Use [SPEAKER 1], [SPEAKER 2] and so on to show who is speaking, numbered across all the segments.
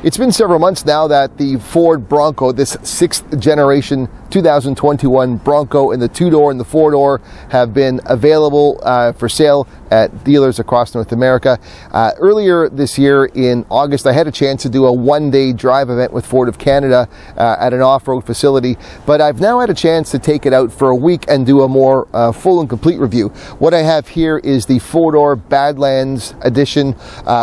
[SPEAKER 1] It's been several months now that the Ford Bronco, this 6th generation 2021 Bronco in the 2-door and the 4-door, have been available for sale at dealers across North America. Earlier this year in August, I had a chance to do a one-day drive event with Ford of Canada at an off-road facility, but I've now had a chance to take it out for a week and do a more full and complete review. What I have here is the 4-door Badlands edition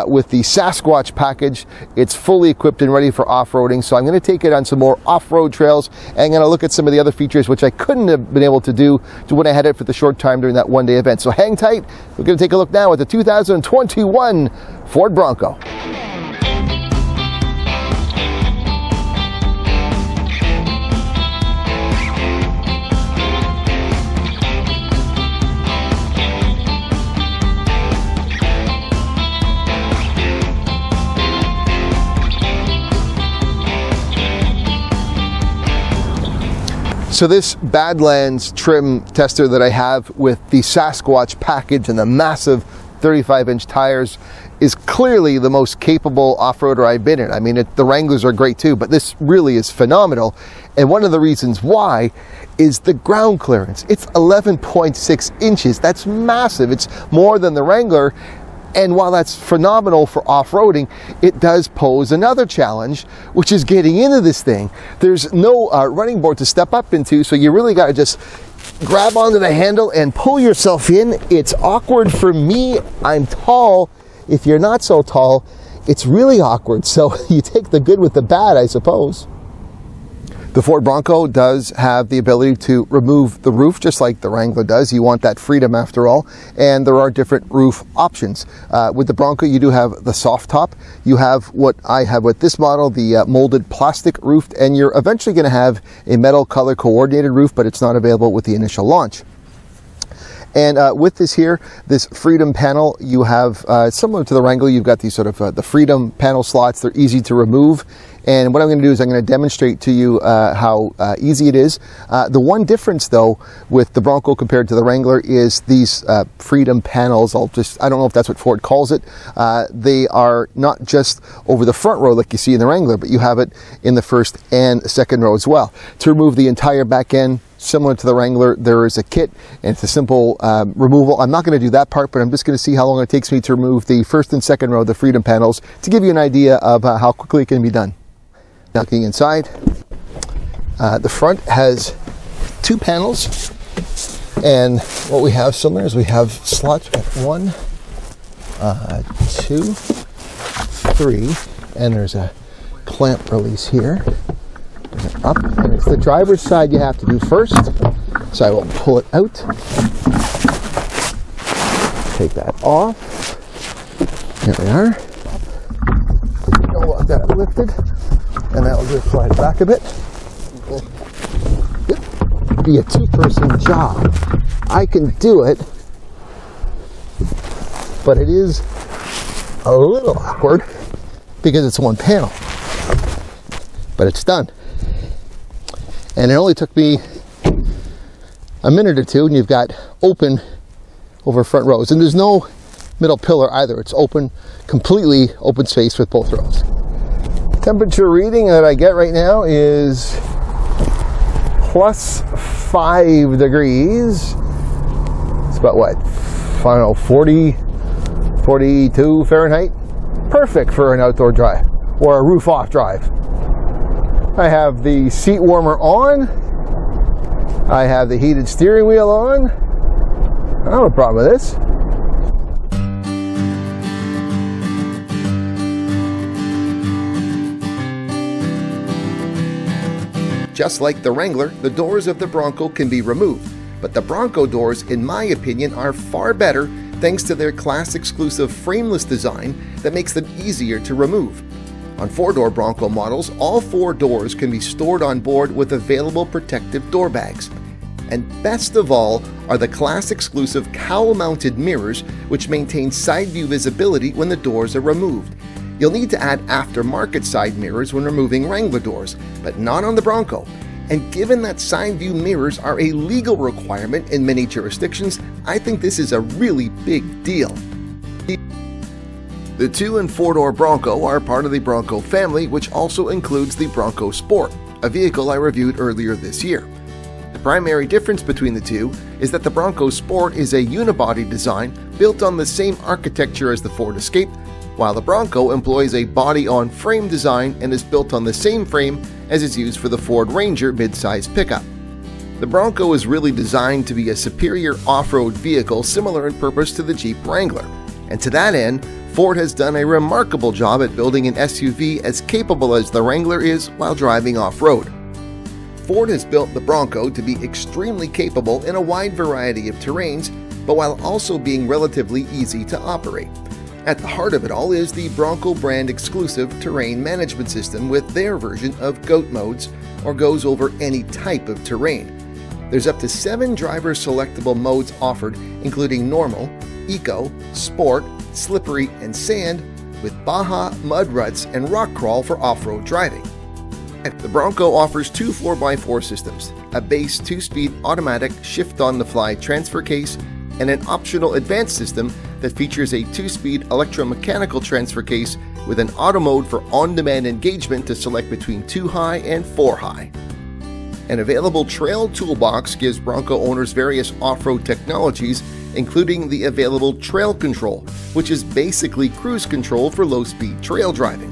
[SPEAKER 1] with the Sasquatch package. It's fully equipped and ready for off-roading, so I'm going to take it on some more off-road trails, and I'm going to look at some of the other features which I couldn't have been able to do when I had it for the short time during that one-day event. So hang tight. We're going to take a look now at the 2021 Ford Bronco. So this Badlands trim tester that I have with the Sasquatch package and the massive 35-inch tires is clearly the most capable off-roader I've been in. I mean, the Wranglers are great too, but this really is phenomenal. And one of the reasons why is the ground clearance. It's 11.6 inches. That's massive. It's more than the Wrangler. And while that's phenomenal for off-roading, it does pose another challenge, which is getting into this thing. There's no running board to step up into, so you really got to just grab onto the handle and pull yourself in. It's awkward for me. I'm tall. If you're not so tall, it's really awkward. So you take the good with the bad, I suppose. The Ford Bronco does have the ability to remove the roof just like the Wrangler does. You want that freedom after all, and there are different roof options. With the Bronco, you do have the soft top. You have what I have with this model, the molded plastic roof, and you're eventually going to have a metal color coordinated roof, but it's not available with the initial launch. And with this here, this Freedom panel, you have, similar to the Wrangler, you've got these sort of the Freedom panel slots. They're easy to remove. And what I'm going to do is I'm going to demonstrate to you how easy it is. The one difference, though, with the Bronco compared to the Wrangler is these Freedom panels. I don't know if that's what Ford calls it. They are not just over the front row like you see in the Wrangler, but you have it in the first and second row as well. To remove the entire back end, similar to the Wrangler, there is a kit, and it's a simple removal. I'm not going to do that part, but I'm just going to see how long it takes me to remove the first and second row of the Freedom panels to give you an idea of how quickly it can be done. Now, looking inside, the front has two panels, and what we have similar is we have slots at 1, 2, 3, and there's a clamp release here. Up, and it's the driver's side you have to do first, so I will pull it out, take that off. There we are. I've got it lifted, and that will just slide it back a bit. It'd be a two-person job. I can do it, but it is a little awkward because it's one panel, but it's done. And it only took me a minute or two, and you've got open over front rows. And there's no middle pillar either. It's open, completely open space with both rows. Temperature reading that I get right now is plus 5 degrees. It's about what? I don't know, 40, 42 Fahrenheit. Perfect for an outdoor drive or a roof off drive. I have the seat warmer on. I have the heated steering wheel on. I don't have a problem with this.
[SPEAKER 2] Just like the Wrangler, the doors of the Bronco can be removed, but the Bronco doors, in my opinion, are far better thanks to their class-exclusive frameless design that makes them easier to remove. On 4-door Bronco models, all 4 doors can be stored on board with available protective door bags. And best of all are the class-exclusive cowl-mounted mirrors, which maintain side view visibility when the doors are removed. You'll need to add aftermarket side mirrors when removing Wrangler doors, but not on the Bronco. And given that side view mirrors are a legal requirement in many jurisdictions, I think this is a really big deal. The 2- and 4-door Bronco are part of the Bronco family, which also includes the Bronco Sport, a vehicle I reviewed earlier this year. The primary difference between the two is that the Bronco Sport is a unibody design built on the same architecture as the Ford Escape, while the Bronco employs a body-on-frame design and is built on the same frame as is used for the Ford Ranger midsize pickup. The Bronco is really designed to be a superior off-road vehicle similar in purpose to the Jeep Wrangler, and to that end, Ford has done a remarkable job at building an SUV as capable as the Wrangler is while driving off-road. Ford has built the Bronco to be extremely capable in a wide variety of terrains, but while also being relatively easy to operate. At the heart of it all is the Bronco brand exclusive terrain management system with their version of GOAT modes, or goes over any type of terrain. There's up to 7 driver selectable modes offered, including normal, eco, sport, slippery, and sand, with Baja, mud ruts, and rock crawl for off-road driving. The Bronco offers 2 4x4 systems, a base 2-speed automatic shift-on-the-fly transfer case, and an optional advanced system that features a 2-speed electromechanical transfer case with an auto mode for on-demand engagement to select between 2 high and 4 high. An available trail toolbox gives Bronco owners various off-road technologies, including the available trail control, which is basically cruise control for low-speed trail driving.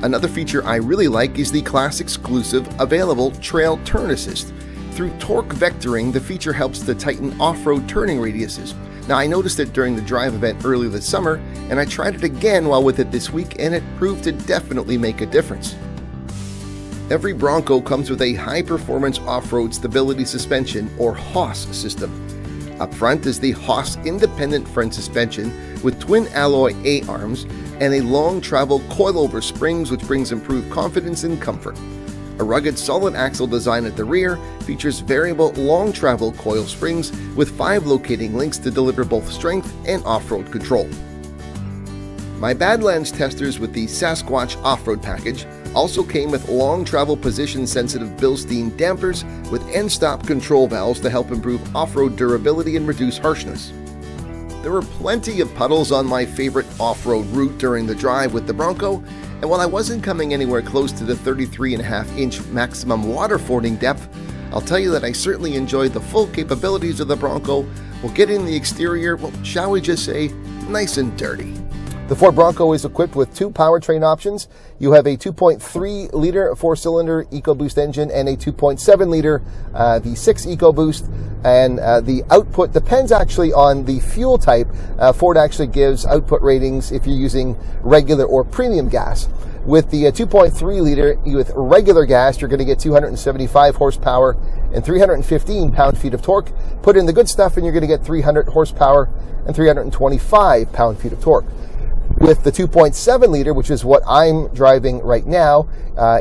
[SPEAKER 2] Another feature I really like is the class-exclusive available Trail Turn Assist. Through torque vectoring, the feature helps to tighten off-road turning radiuses. Now, I noticed it during the drive event earlier this summer, and I tried it again while with it this week, and it proved to definitely make a difference. Every Bronco comes with a high-performance off-road stability suspension, or HOS system. Up front is the HOS independent front suspension with twin alloy A-arms and a long travel coilover springs, which brings improved confidence and comfort. A rugged solid axle design at the rear features variable long travel coil springs with 5 locating links to deliver both strength and off-road control. My Badlands testers with the Sasquatch off-road package also came with long travel position sensitive Bilstein dampers with end-stop control valves to help improve off-road durability and reduce harshness. There were plenty of puddles on my favorite off-road route during the drive with the Bronco, and while I wasn't coming anywhere close to the 33.5-inch maximum water fording depth, I'll tell you that I certainly enjoyed the full capabilities of the Bronco while getting the exterior, well, shall we just say, nice and dirty.
[SPEAKER 1] The Ford Bronco is equipped with 2 powertrain options. You have a 2.3-liter 4-cylinder EcoBoost engine and a 2.7-liter V6 EcoBoost. And the output depends actually on the fuel type. Ford actually gives output ratings if you're using regular or premium gas. With the 2.3-liter with regular gas, you're going to get 275 horsepower and 315 pound-feet of torque. Put in the good stuff and you're going to get 300 horsepower and 325 pound-feet of torque. With the 2.7-liter, which is what I'm driving right now,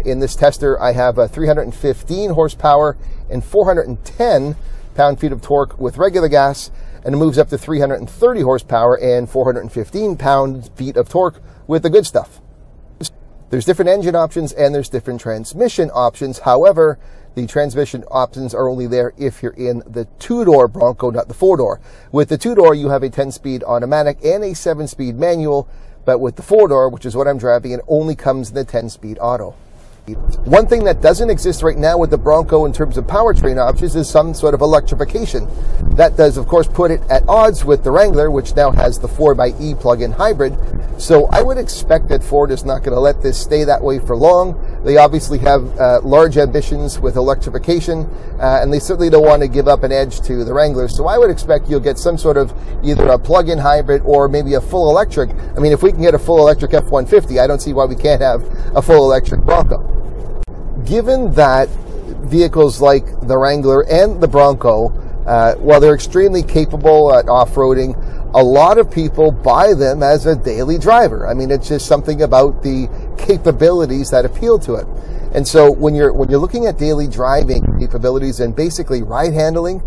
[SPEAKER 1] in this tester, I have 315 horsepower and 410 pound-feet of torque with regular gas, and it moves up to 330 horsepower and 415 pound-feet of torque with the good stuff. There's different engine options and there's different transmission options. However, the transmission options are only there if you're in the 2-door Bronco, not the 4-door. With the 2-door, you have a 10-speed automatic and a 7-speed manual, but with the 4-door, which is what I'm driving, it only comes in the 10-speed auto. One thing that doesn't exist right now with the Bronco in terms of powertrain options is some sort of electrification. That does, of course, put it at odds with the Wrangler, which now has the 4xe plug-in hybrid. So I would expect that Ford is not going to let this stay that way for long. They obviously have large ambitions with electrification, and they certainly don't want to give up an edge to the Wrangler. So I would expect you'll get some sort of either a plug-in hybrid or maybe a full electric. I mean, if we can get a full electric F-150, I don't see why we can't have a full electric Bronco. Given that vehicles like the Wrangler and the Bronco, while they're extremely capable at off-roading, a lot of people buy them as a daily driver. I mean, it's just something about the capabilities that appeal to it. And so when you're looking at daily driving capabilities and basically ride handling,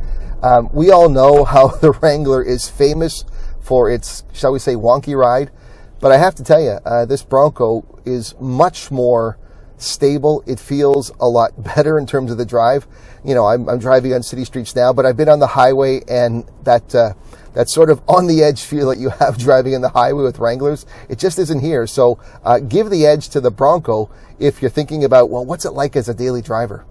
[SPEAKER 1] we all know how the Wrangler is famous for its, shall we say, wonky ride. But I have to tell you, this Bronco is much more stable. It feels a lot better in terms of the drive. You know, I'm driving on city streets now, but I've been on the highway, and that sort of on the edge feel that you have driving in the highway with Wranglers, it just isn't here. So give the edge to the Bronco if you're thinking about, well, what's it like as a daily driver?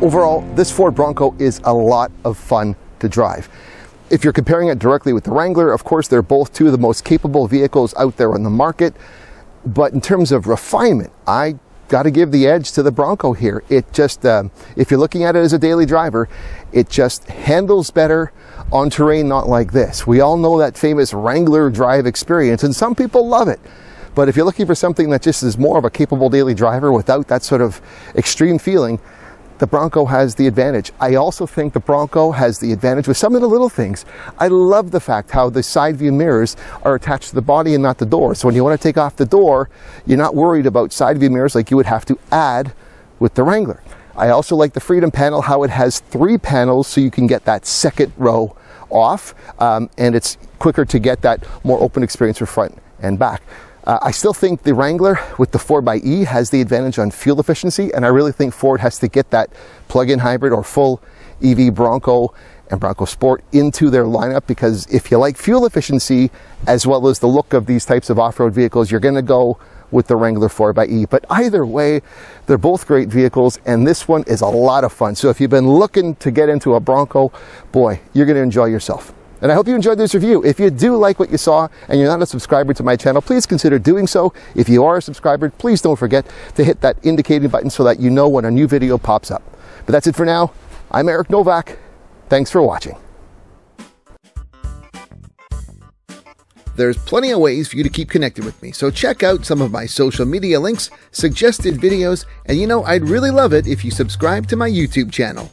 [SPEAKER 1] Overall, this Ford Bronco is a lot of fun to drive. If you're comparing it directly with the Wrangler, of course, they're both two of the most capable vehicles out there on the market. But in terms of refinement, I got to give the edge to the Bronco here. It just, if you're looking at it as a daily driver, it just handles better on terrain not like this. We all know that famous Wrangler drive experience, and some people love it. But if you're looking for something that just is more of a capable daily driver without that sort of extreme feeling, the Bronco has the advantage. I also think the Bronco has the advantage with some of the little things. I love the fact how the side view mirrors are attached to the body and not the door. So when you want to take off the door, you're not worried about side view mirrors like you would have to add with the Wrangler. I also like the Freedom panel, how it has 3 panels so you can get that second row off, and it's quicker to get that more open experience for front and back. I still think the Wrangler with the 4xe has the advantage on fuel efficiency, and I really think Ford has to get that plug-in hybrid or full EV Bronco and Bronco Sport into their lineup, because if you like fuel efficiency as well as the look of these types of off-road vehicles, you're going to go with the Wrangler 4xe. But either way, they're both great vehicles, and this one is a lot of fun. So if you've been looking to get into a Bronco, boy, you're going to enjoy yourself. And I hope you enjoyed this review. If you do like what you saw and you're not a subscriber to my channel, please consider doing so. If you are a subscriber, please don't forget to hit that indicating button so that you know when a new video pops up. But that's it for now. I'm Eric Novak. Thanks for watching.
[SPEAKER 2] There's plenty of ways for you to keep connected with me, so check out some of my social media links, suggested videos, and I'd really love it if you subscribe to my YouTube channel.